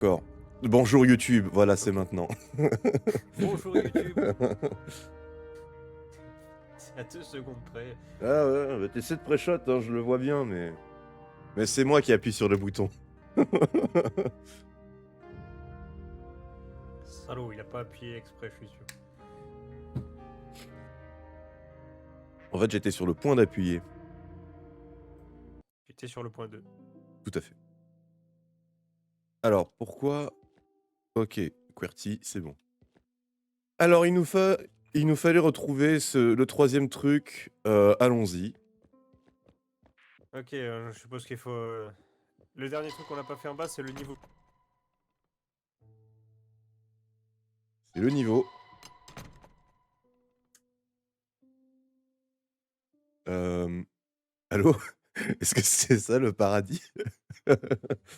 D'accord. Bonjour YouTube, voilà, c'est maintenant. Bonjour YouTube. C'est à 2 secondes près. Ah ouais, bah tu de pré-shot, hein, je le vois bien, mais c'est moi qui appuie sur le bouton. Salaud, il a pas appuyé exprès, je suis sûr. En fait, j'étais sur le point d'appuyer. J'étais sur le point 2. Tout à fait. Alors, pourquoi... Ok, QWERTY, c'est bon. Alors, il nous fallait retrouver le troisième truc. Allons-y. Ok, je suppose qu'il faut... Le dernier truc qu'on n'a pas fait en bas, c'est le niveau. C'est le niveau. Allô? Est-ce que c'est ça le paradis?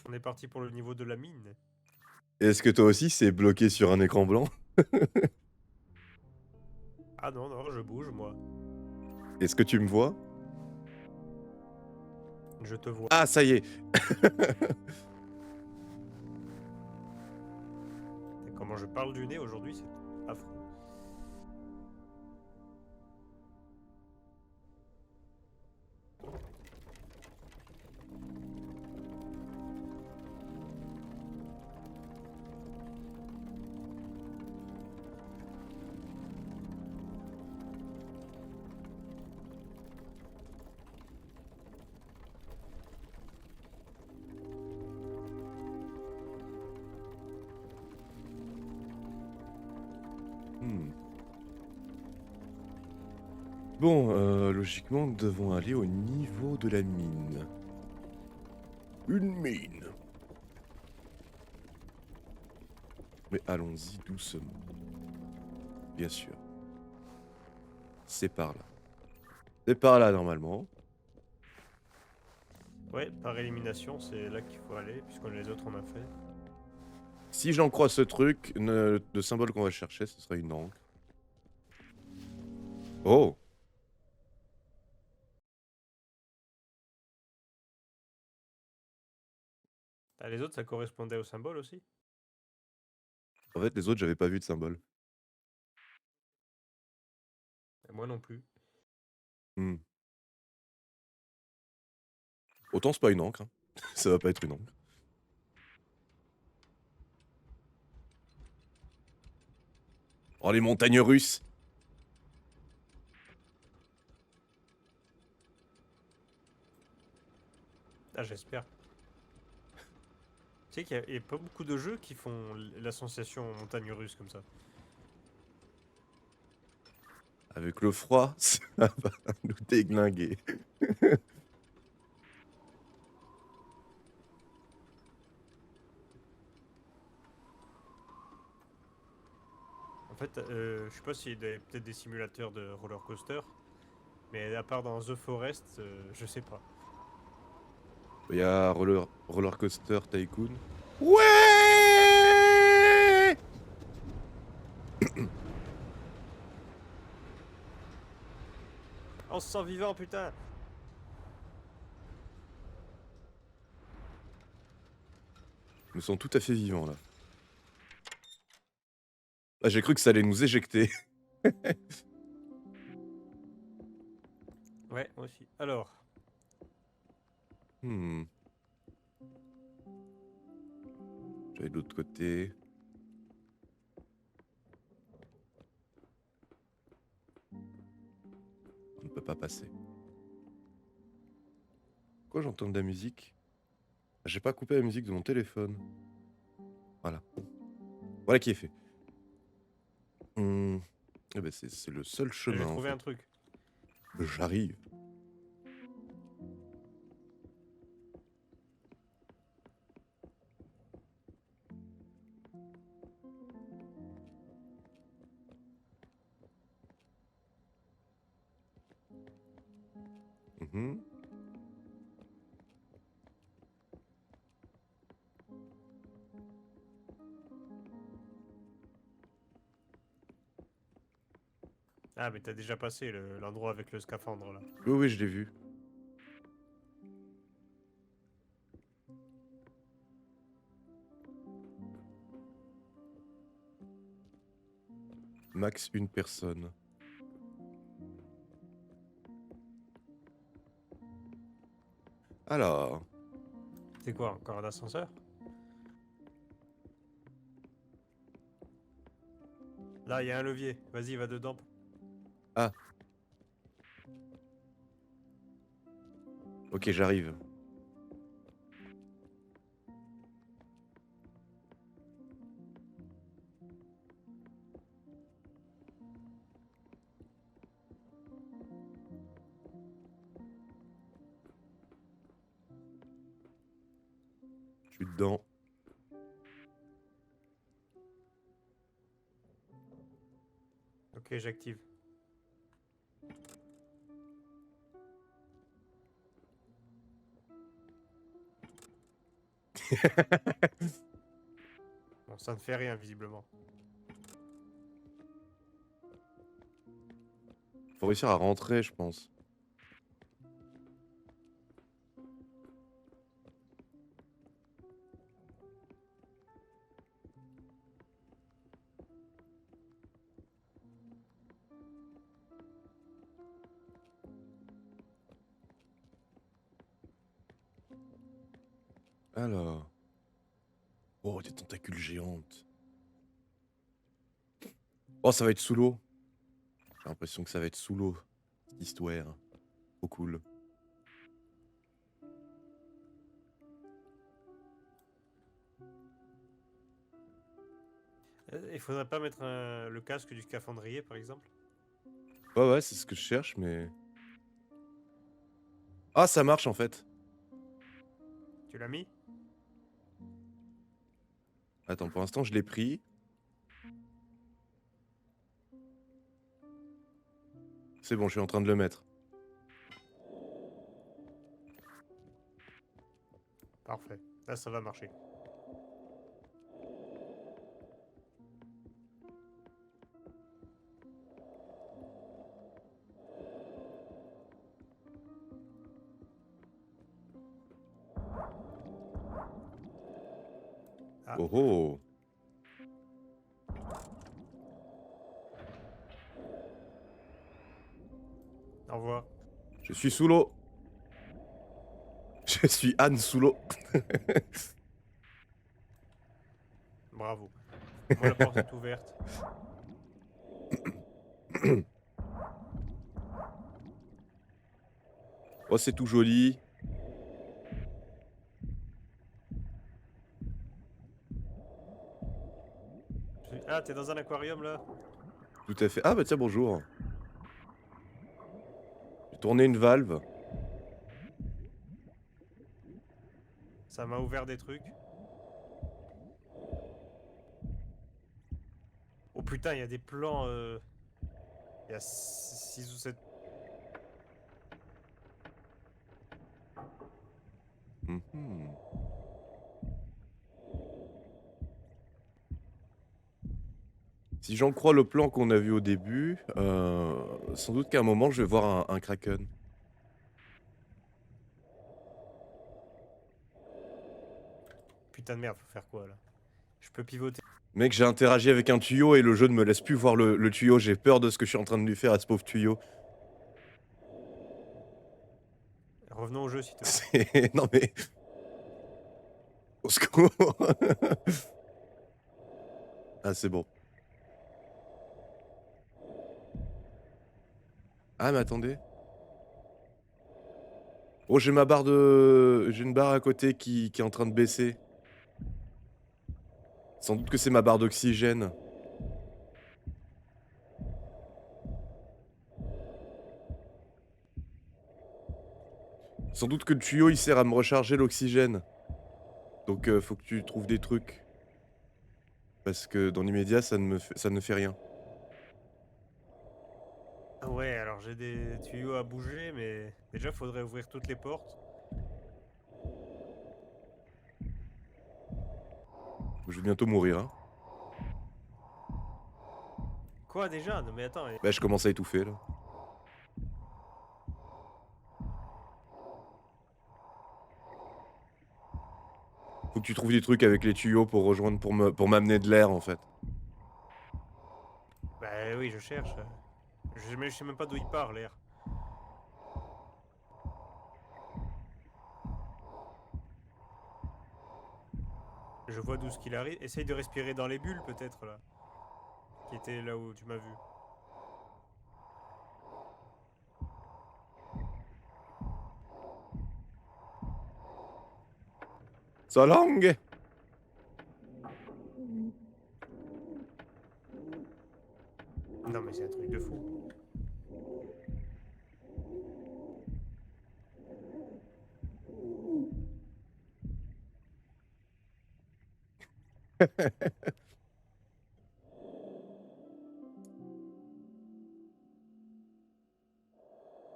On est parti pour le niveau de la mine. Est-ce que toi aussi, c'est bloqué sur un écran blanc? Ah non, non, je bouge, moi. Est-ce que tu me vois? Je te vois. Ah, ça y est. Et comment je parle du nez aujourd'hui, c'est affreux. Hmm. Bon, logiquement, nous devons aller au niveau de la mine. Une mine. Mais allons-y doucement. Bien sûr. C'est par là. C'est par là, normalement. Ouais, par élimination, c'est là qu'il faut aller, puisque les autres on a fait. Si j'en crois ce truc, le symbole qu'on va chercher, ce sera une encre. Oh! Ah, les autres, ça correspondait au symbole aussi. En fait, les autres, j'avais pas vu de symbole. Et moi non plus. Hmm. Autant c'est pas une encre, hein. Ça va pas être une encre. Oh, les montagnes russes! Ah, j'espère. Tu sais qu'il y a pas beaucoup de jeux qui font l'association montagne russe comme ça. Avec le froid, ça va nous déglinguer. En fait, je sais pas s'il y a peut-être des simulateurs de roller coaster, mais à part dans The Forest, je sais pas. Il y a Roller Coaster Tycoon. Ouais! On se sent vivant, putain! Nous sommes tout à fait vivants là. Ah, j'ai cru que ça allait nous éjecter. Ouais, moi aussi. Alors, Hmm. J'allais de l'autre côté. On ne peut pas passer. Pourquoi j'entends de la musique? J'ai pas coupé la musique de mon téléphone. Voilà. Voilà qui est fait. Eh ben c'est le seul chemin j'ai en trouvé fait. un truc. J'arrive. Mhm. Ah, mais t'as déjà passé l'endroit avec le scaphandre là. Oui, oui, je l'ai vu. Max une personne. Alors, C'est quoi, encore un ascenseur? Là, il y a un levier. Vas-y, va dedans. ah, ok, j'arrive. Je suis dedans. Ok, j'active. Bon, ça ne fait rien, visiblement. Faut réussir à rentrer, je pense. Alors. Oh, des tentacules géantes. Oh, ça va être sous l'eau. J'ai l'impression que ça va être sous l'eau, cette histoire. Trop cool. Il faudrait pas mettre le casque du scaphandrier, par exemple? Ouais, ouais, c'est ce que je cherche, mais... Ah, ça marche, en fait. Tu l'as mis? Attends, pour l'instant, je l'ai pris. C'est bon, je suis en train de le mettre. Parfait. Là, ça va marcher. Ah, Oh oh. au revoir. Je suis sous l'eau. Je suis Anne sous l'eau. Bravo. Moi, la porte est ouverte. Oh, c'est tout joli. Ah, t'es dans un aquarium, là? Tout à fait. Ah, bah tiens, bonjour. J'ai tourné une valve. Ça m'a ouvert des trucs. Oh putain, il y a des plans... Il y a 6 ou 7... Mhm. Si j'en crois le plan qu'on a vu au début, sans doute qu'à un moment, je vais voir un kraken. Putain de merde, faut faire quoi, là? Je peux pivoter. Mec, j'ai interagi avec un tuyau et le jeu ne me laisse plus voir le tuyau. J'ai peur de ce que je suis en train de lui faire à ce pauvre tuyau. Revenons au jeu, s'il te plaît. Non mais... Au secours. Ah, c'est bon. Ah, mais attendez. Oh, j'ai ma barre de... J'ai une barre à côté qui est en train de baisser. Sans doute que c'est ma barre d'oxygène. Sans doute que le tuyau, il sert à me recharger l'oxygène. Donc, faut que tu trouves des trucs. Parce que dans l'immédiat, ça ne fait rien. Ah ouais, alors j'ai des tuyaux à bouger, mais déjà, faudrait ouvrir toutes les portes. Je vais bientôt mourir, hein. Quoi, déjà? Non mais attends, Bah, je commence à étouffer, là. Faut que tu trouves des trucs avec les tuyaux pour rejoindre, pour m'amener de l'air, en fait. Bah oui, je cherche. Mais je sais même pas d'où il part, l'air. Je vois d'où ce qu'il arrive. Essaye de respirer dans les bulles, peut-être, là. Qui était là où tu m'as vu. Sa langue! Non, mais c'est un truc de fou.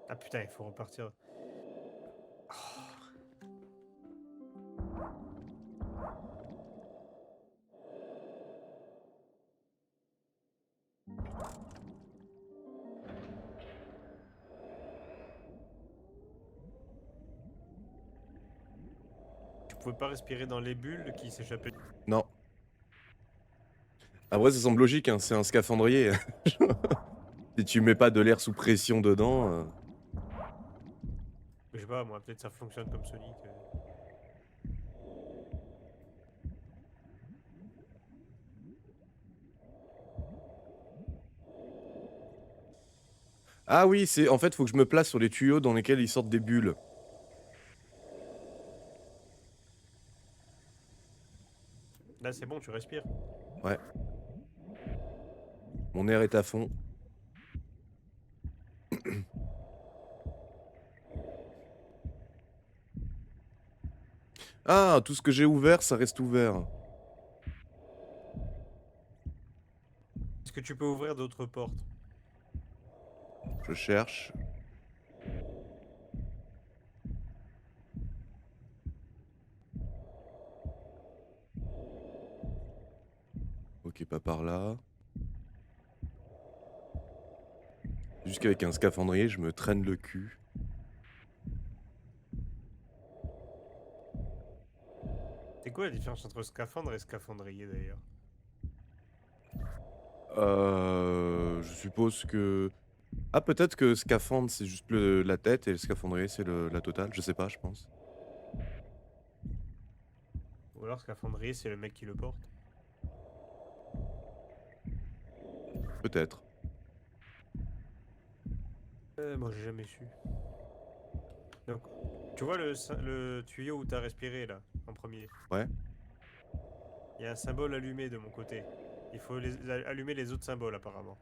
Ah putain, il faut repartir. Tu pouvais pas respirer dans les bulles qui s'échappaient. Non. Après, ça semble logique, hein, c'est un scaphandrier. Si tu mets pas de l'air sous pression dedans. Je sais pas, moi, peut-être ça fonctionne comme Sonic. Ah oui, c'est en fait, faut que je me place sur les tuyaux dans lesquels ils sortent des bulles. Là, c'est bon, tu respires. Ouais. Mon air est à fond. Ah, tout ce que j'ai ouvert, ça reste ouvert. Est-ce que tu peux ouvrir d'autres portes? Je cherche. Ok, pas par là. Juste qu'avec un scaphandrier, je me traîne le cul. C'est quoi la différence entre scaphandre et scaphandrier d'ailleurs? Je suppose que... Ah, peut-être que scaphandre, c'est juste la tête et le scaphandrier, c'est la totale. Je sais pas, je pense. Ou alors scaphandrier, c'est le mec qui le porte? Peut-être. Moi, j'ai jamais su. Donc, tu vois le tuyau où t'as respiré là, en premier? Ouais. Il y a un symbole allumé de mon côté. Il faut allumer les autres symboles apparemment.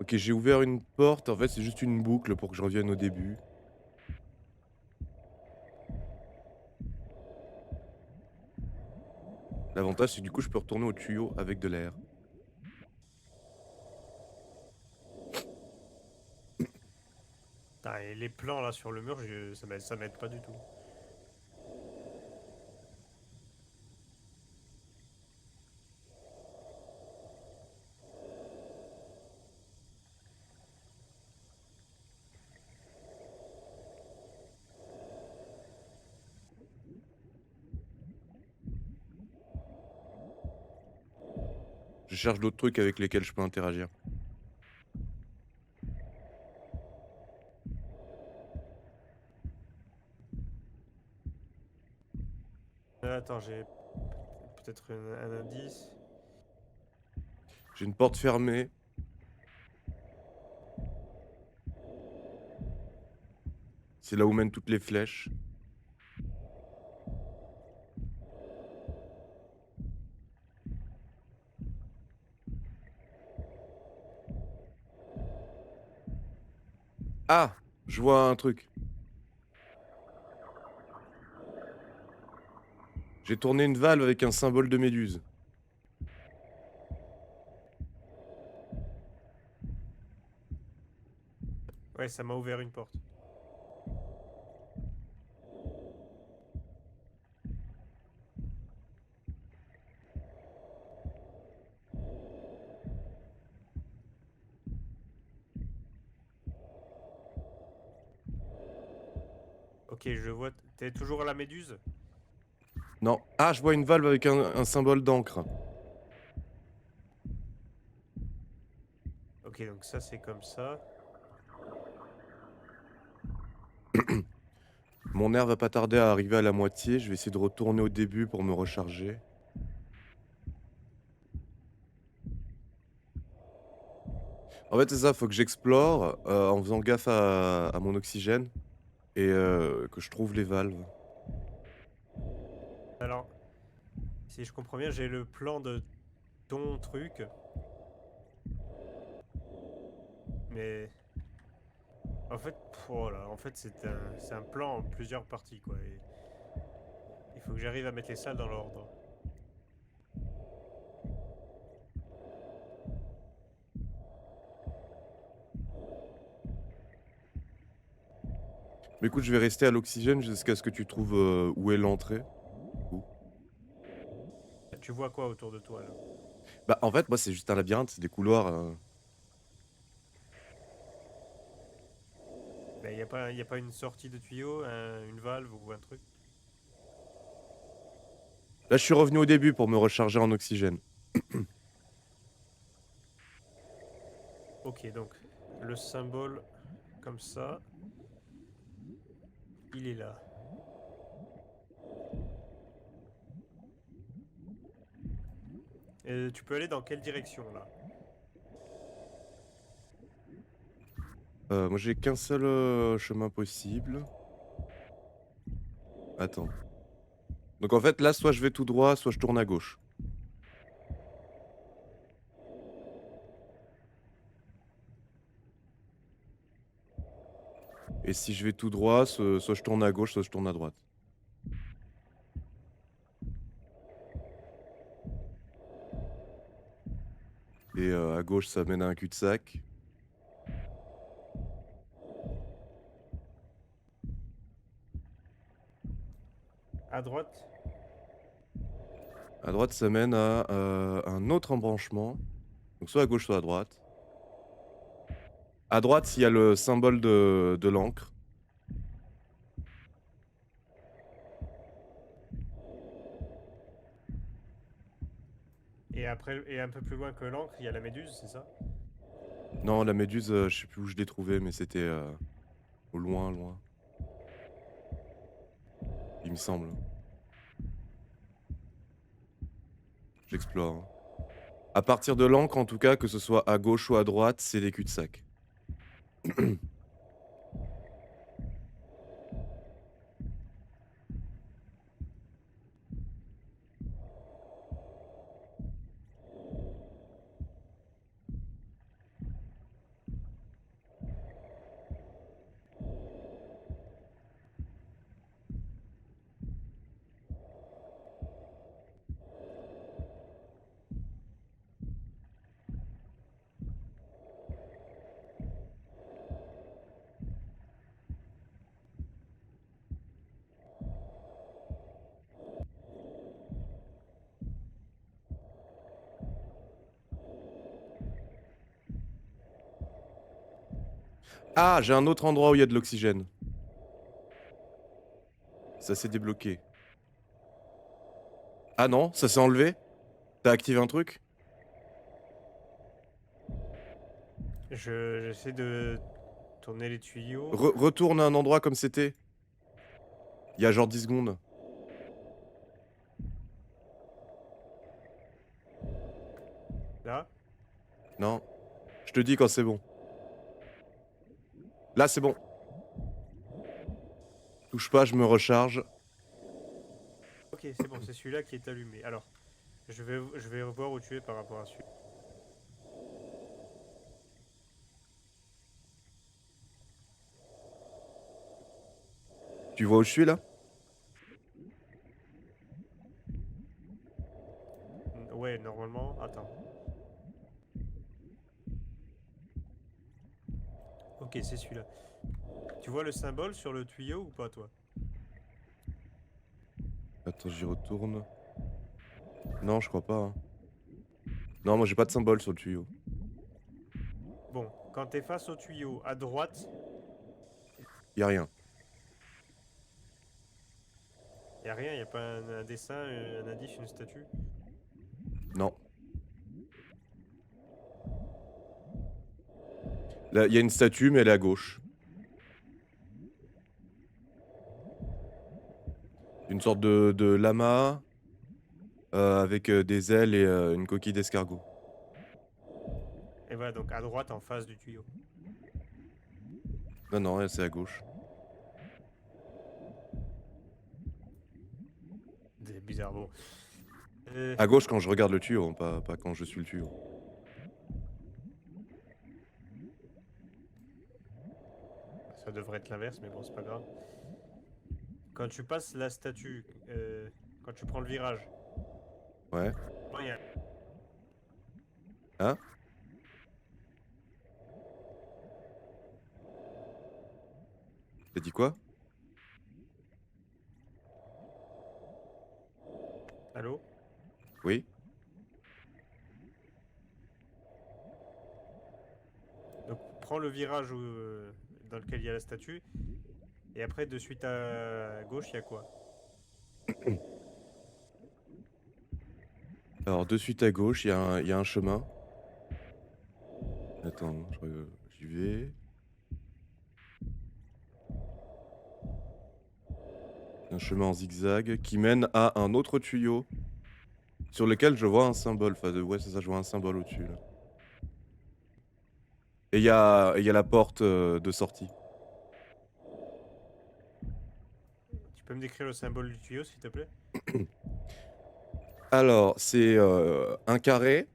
Ok, j'ai ouvert une porte. En fait, c'est juste une boucle pour que je revienne au début. L'avantage, c'est que du coup, je peux retourner au tuyau avec de l'air. Putain, et les plans là sur le mur, ça m'aide pas du tout. Je cherche d'autres trucs avec lesquels je peux interagir. Attends, j'ai peut-être un indice. J'ai une porte fermée. C'est là où mènent toutes les flèches. Ah! Je vois un truc. J'ai tourné une valve avec un symbole de méduse. Ouais, ça m'a ouvert une porte. Ok, je vois. T'es toujours à la méduse? Non. Ah, je vois une valve avec un symbole d'encre. Ok, donc ça c'est comme ça. Mon air va pas tarder à arriver à la moitié. Je vais essayer de retourner au début pour me recharger. En fait, c'est ça, faut que j'explore en faisant gaffe à mon oxygène et que je trouve les valves. Alors, si je comprends bien, j'ai le plan de ton truc, mais en fait, voilà, en fait c'est un plan en plusieurs parties quoi. Et il faut que j'arrive à mettre les salles dans l'ordre. Mais écoute, je vais rester à l'oxygène jusqu'à ce que tu trouves où est l'entrée. Où Tu vois quoi autour de toi là? Bah, en fait, moi, c'est juste un labyrinthe, c'est des couloirs. Ben, y a pas une sortie de tuyau, une valve ou un truc? Là, je suis revenu au début pour me recharger en oxygène. Ok, donc le symbole comme ça, il est là. Et tu peux aller dans quelle direction là? Moi, j'ai qu'un seul chemin possible. Attends. Donc, en fait, là, soit je vais tout droit, soit je tourne à gauche. Et si je vais tout droit, soit je tourne à gauche, soit je tourne à droite. Et à gauche, ça mène à un cul-de-sac. À droite? À droite, ça mène à un autre embranchement. Donc, soit à gauche, soit à droite. À droite, il y a le symbole de l'encre. Et après, et un peu plus loin que l'encre, il y a la méduse, c'est ça? Non, la méduse, je sais plus où je l'ai trouvée, mais c'était au loin, loin. Il me semble. J'explore, hein. À partir de l'encre, en tout cas, que ce soit à gauche ou à droite, c'est des cul-de-sac. Ah, j'ai un autre endroit où il y a de l'oxygène. Ça s'est débloqué. Ah non, ça s'est enlevé? T'as activé un truc? J'essaie de tourner les tuyaux. Retourne à un endroit comme c'était. Il y a genre 10 secondes. Là? Non. Je te dis quand c'est bon. Là, c'est bon. Touche pas, je me recharge. Ok, c'est bon, c'est celui-là qui est allumé. Alors, je vais voir où tu es par rapport à celui. Tu vois où je suis là? Ouais, normalement. Attends. Ok, c'est celui-là. Tu vois le symbole sur le tuyau ou pas, toi? Attends, j'y retourne. Non, je crois pas, hein. Non, moi j'ai pas de symbole sur le tuyau. Bon, quand t'es face au tuyau, à droite, Y a rien. Y a rien, y a pas un dessin, un indice, une statue? Non. Là, il y a une statue, mais elle est à gauche. Une sorte de lama avec des ailes et une coquille d'escargot. Et voilà, donc à droite en face du tuyau. Non, non, c'est à gauche. C'est bizarre, bon. Euh, À gauche quand je regarde le tuyau, hein, pas quand je suis le tuyau. Ça devrait être l'inverse, mais bon, c'est pas grave. Quand tu passes la statue, quand tu prends le virage, Ouais. il y a Hein? T'as dit quoi? Allô? Oui? Donc prends le virage dans lequel il y a la statue, et après de suite à gauche, il y a quoi? Alors, de suite à gauche, il y a un chemin. Attends, j'y vais. Un chemin en zigzag qui mène à un autre tuyau sur lequel je vois un symbole. Enfin, ouais, c'est ça, je vois un symbole au-dessus, là. Et il y a la porte de sortie. Tu peux me décrire le symbole du tuyau, s'il te plaît? Alors, c'est un carré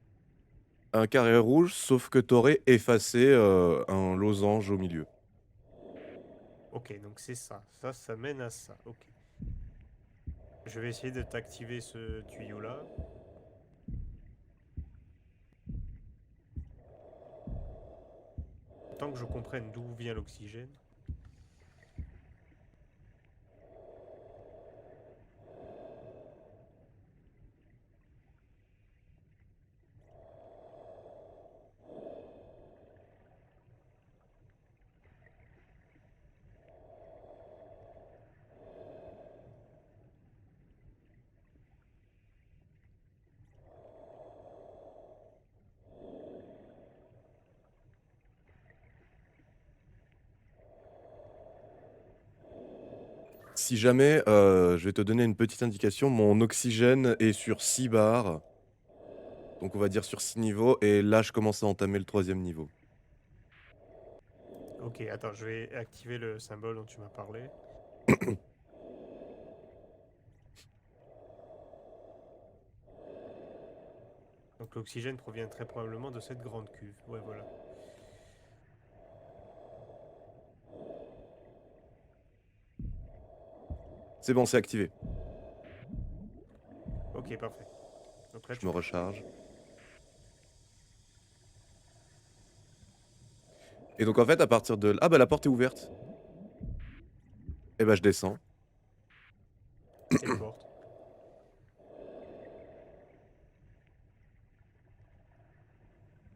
rouge, sauf que t'aurais effacé un losange au milieu. Ok, donc c'est ça. Ça mène à ça. Ok. Je vais essayer de t'activer ce tuyau-là. Tant que je comprenne d'où vient l'oxygène. Si jamais, je vais te donner une petite indication, mon oxygène est sur 6 barres, donc on va dire sur 6 niveaux, et là je commence à entamer le troisième niveau. Ok, attends, je vais activer le symbole dont tu m'as parlé. Donc l'oxygène provient très probablement de cette grande cuve. Ouais, voilà. C'est bon, c'est activé. Ok, parfait. Donc là, Je tu me peux. recharge. Et donc en fait, à partir de ah bah la porte est ouverte. Et bah je descends. Quelle porte?